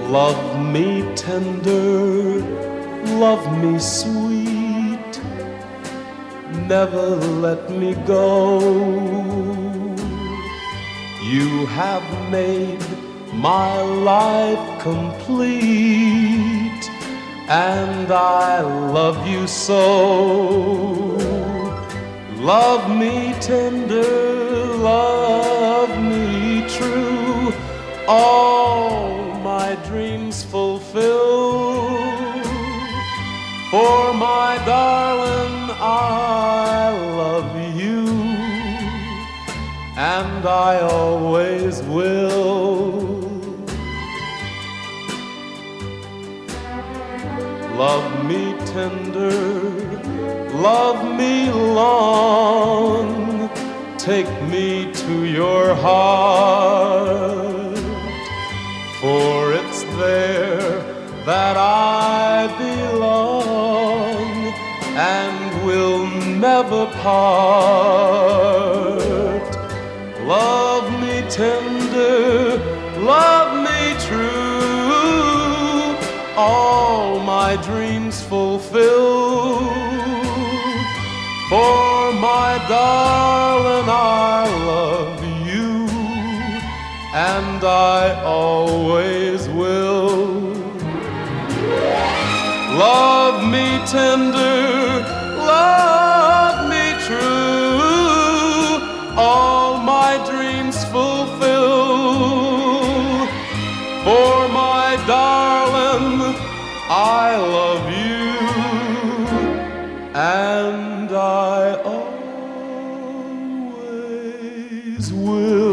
Love me tender, love me sweet, never let me go. You have made my life complete, and I love you so. Love me tender, love me true, all my dreams fulfill. For my darling, I love you, and I always will. Love me tender, love me long, take me to your heart, for it's there that I belong and will never part. Love me tender, love me true, all my dreams fulfill. For my darling, I love you, and I always will. Love me tender, love me true, all my dreams fulfill. For my darling, I love you, and I always will.